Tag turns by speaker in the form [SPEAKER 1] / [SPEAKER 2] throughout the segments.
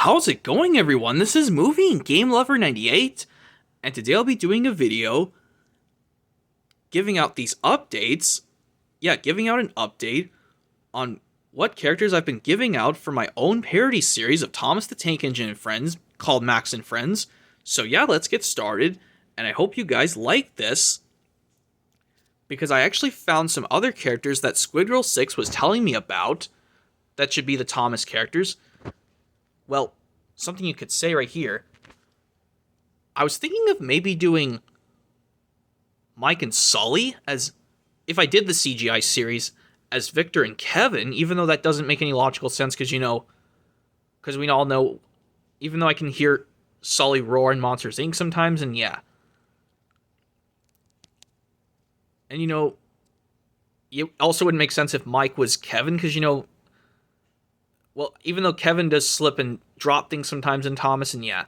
[SPEAKER 1] how's it going, everyone? This is Movie and Game Lover 98, and today I'll be doing a video giving out these updates. Yeah, giving out an update on what characters I've been giving out for my own parody series of Thomas the Tank Engine and Friends called Max and Friends. So yeah, let's get started, and I hope you guys like this, because I actually found some other characters that Squidgirl6 was telling me about that should be the Thomas characters. Well, something you could say right here. I was thinking of maybe doing Mike and Sully as, if I did the CGI series, as Victor and Kevin, even though that doesn't make any logical sense, because we all know, even though I can hear Sully roar in Monsters Inc. sometimes, and yeah. And it also wouldn't make sense if Mike was Kevin, because well, even though Kevin does slip and drop things sometimes in Thomas, and yeah.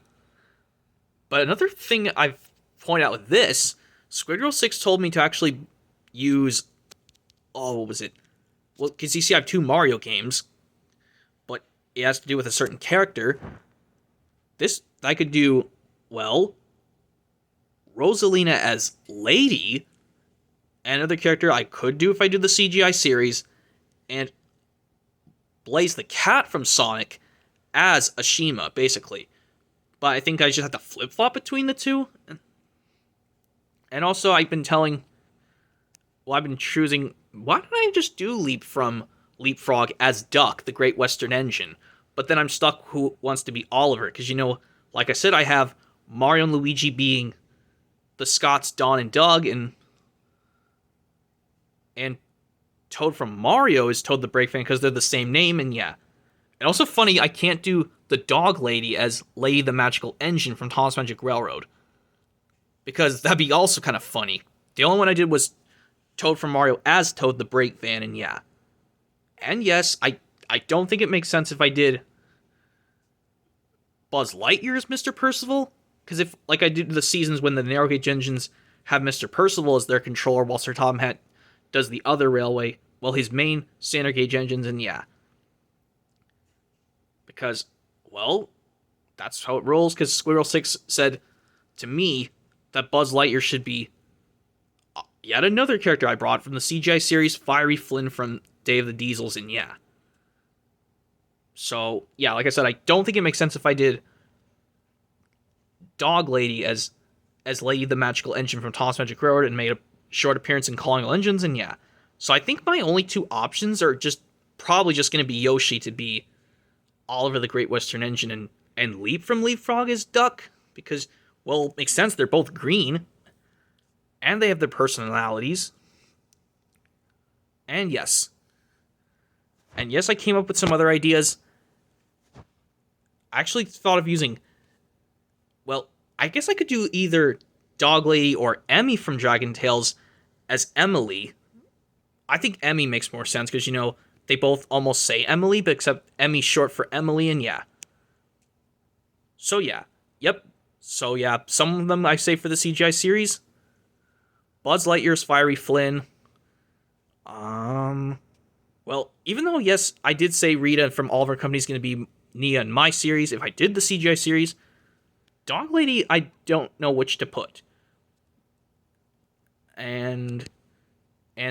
[SPEAKER 1] But another thing I've pointed out with this, Squidgirl6 told me to actually use, what was it? Well, because you see I have two Mario games, but it has to do with a certain character. This, I could do, well, Rosalina as Lady, and another character I could do if I do the CGI series, and Blaze the Cat from Sonic as Ashima, basically. But I think I just have to flip-flop between the two. And also, I've been choosing, why don't I just do Leapfrog as Duck, the Great Western Engine? But then I'm stuck who wants to be Oliver, because like I said, I have Mario and Luigi being the Scots, Don and Doug, and Toad from Mario is Toad the Brake Fan because they're the same name, and yeah. And also funny, I can't do the Dog Lady as Lady the Magical Engine from Thomas Magic Railroad, because that'd be also kind of funny. The only one I did was Toad from Mario as Toad the Brake Van, and yeah. And yes, I don't think it makes sense if I did Buzz Lightyear as Mr. Percival, because if, like I did the seasons when the narrow gauge engines have Mr. Percival as their controller, while Sir Tom does the other railway, well, his main standard gauge engines, and yeah. Because, well, that's how it rolls, because Squirrel6 said to me that Buzz Lightyear should be yet another character I brought from the CGI series, Fiery Flynn from Day of the Diesels, and yeah. So, yeah, like I said, I don't think it makes sense if I did Dog Lady as Lady the Magical Engine from Thomas Magic Railroad and made a short appearance in Calling All Engines, and yeah. So I think my only two options are probably just going to be Yoshi to be Oliver the Great Western Engine, and Leap from Leapfrog as Duck, because, well, it makes sense, they're both green, and they have their personalities. And yes, I came up with some other ideas. I actually thought of using, well, I guess I could do either Dog Lady or Emmy from Dragon Tales as Emily. I think Emmy makes more sense because, they both almost say Emily, but except Emmy's short for Emily, and yeah. So yeah. Yep. So yeah, some of them I say for the CGI series. Buzz Lightyear's Fiery Flynn. Well, even though, yes, I did say Rita from Oliver Company is going to be Nia in my series, if I did the CGI series, Dog Lady, I don't know which to put. And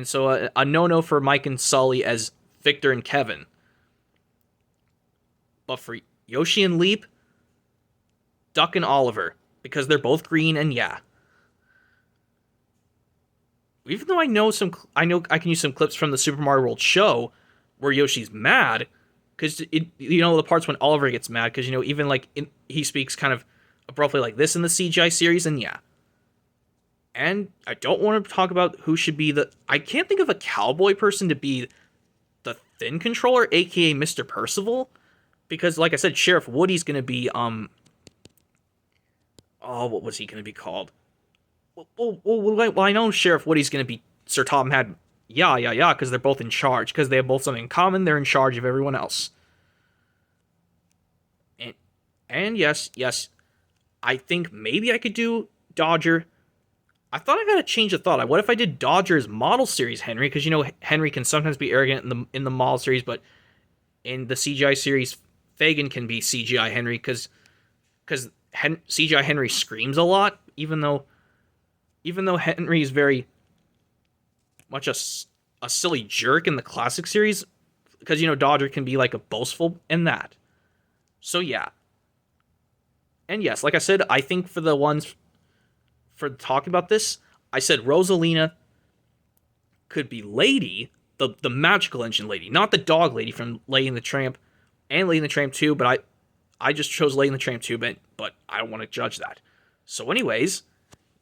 [SPEAKER 1] so a no-no for Mike and Sully as Victor and Kevin. But for Yoshi and Leap, Duck and Oliver, because they're both green, and yeah. Even though I know I can use some clips from the Super Mario World show where Yoshi's mad, because the parts when Oliver gets mad, because even he speaks kind of abruptly like this in the CGI series, and yeah. And I don't want to talk about who should be I can't think of a cowboy person to be the Thin Controller, aka Mr. Percival, because like I said, Sheriff Woody's going to be, what was he going to be called? Well, I know Sheriff Woody's going to be Sir Tom had, yeah, because they're both in charge, because they have both something in common, they're in charge of everyone else. And yes, I think maybe I could do Dodger. I thought I got to change the thought. What if I did Dodger's model series Henry? Because Henry can sometimes be arrogant in the model series, but in the CGI series Fagin can be CGI Henry because CGI Henry screams a lot, even though Henry is very much a silly jerk in the classic series, because Dodger can be like a boastful in that. So yeah. And yes, like I said, I think for the ones for talking about this, I said Rosalina could be Lady, the magical engine lady, not the dog lady from Lady and the Tramp and Lady and the Tramp 2, but I just chose Lady and the Tramp 2, but I don't want to judge that. So anyways,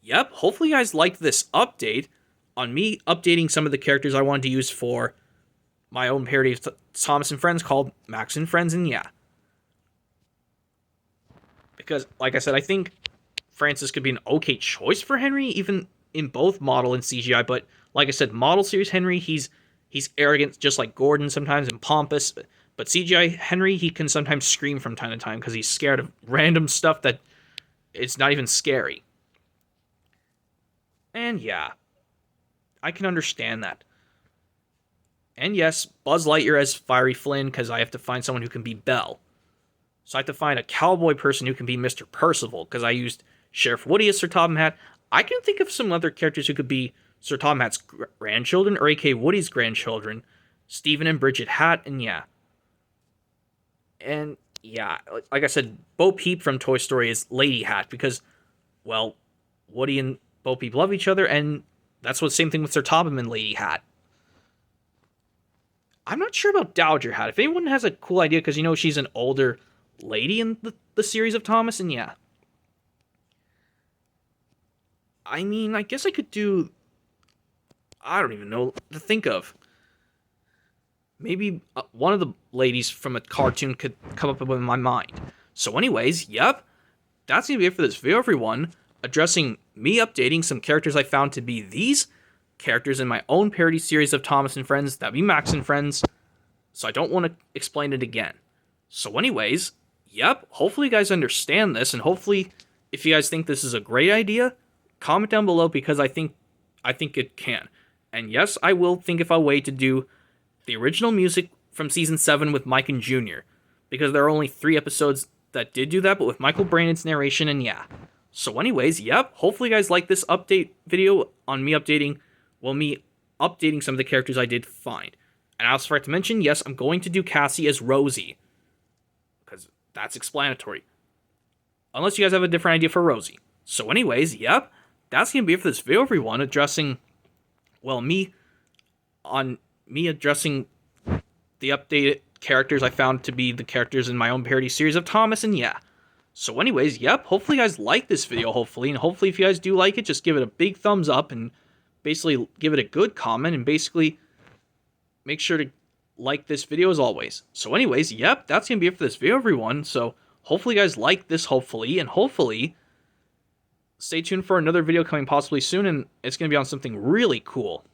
[SPEAKER 1] yep, hopefully you guys liked this update on me updating some of the characters I wanted to use for my own parody of Thomas and Friends called Max and Friends, and yeah. Because, like I said, I think Francis could be an okay choice for Henry, even in both model and CGI, but like I said, model series Henry, he's arrogant, just like Gordon sometimes, and pompous, but CGI Henry, he can sometimes scream from time to time because he's scared of random stuff that it's not even scary. And yeah, I can understand that. And yes, Buzz Lightyear as Fiery Flynn, because I have to find someone who can be Belle. So I have to find a cowboy person who can be Mr. Percival, because I used Sheriff Woody as Sir Topham Hatt. I can think of some other characters who could be Sir Topham Hatt's grandchildren, or A.K. Woody's grandchildren, Stephen and Bridget Hatt, and yeah. And yeah, like I said, Bo Peep from Toy Story is Lady Hatt, because, well, Woody and Bo Peep love each other, and that's the same thing with Sir Topham and Lady Hatt. I'm not sure about Dowager Hatt. If anyone has a cool idea, because she's an older lady in the series of Thomas, and yeah. I mean, I guess I could do... I don't even know to think of. Maybe one of the ladies from a cartoon could come up with my mind. So anyways, yep. That's going to be it for this video, everyone. Addressing me updating some characters I found to be these characters in my own parody series of Thomas and Friends. That'd be Max and Friends. So I don't want to explain it again. So anyways, yep. Hopefully you guys understand this. And hopefully, if you guys think this is a great idea, comment down below, because I think it can. And yes, I will think of a way to do the original music from Season 7 with Mike and Jr., because there are only 3 episodes that did do that, but with Michael Brandon's narration, and yeah. So anyways, yep, hopefully you guys like this update video on me updating some of the characters I did find. And I also forgot to mention, yes, I'm going to do Cassie as Rosie, because that's explanatory. Unless you guys have a different idea for Rosie. So anyways, yep, that's going to be it for this video, everyone, addressing, well, me addressing the updated characters I found to be the characters in my own parody series of Thomas, and yeah. So anyways, yep, hopefully you guys like this video, and hopefully if you guys do like it, just give it a big thumbs up, and basically give it a good comment, and basically make sure to like this video as always. So anyways, yep, that's going to be it for this video, everyone. So hopefully you guys like this, and hopefully stay tuned for another video coming possibly soon, and it's going to be on something really cool.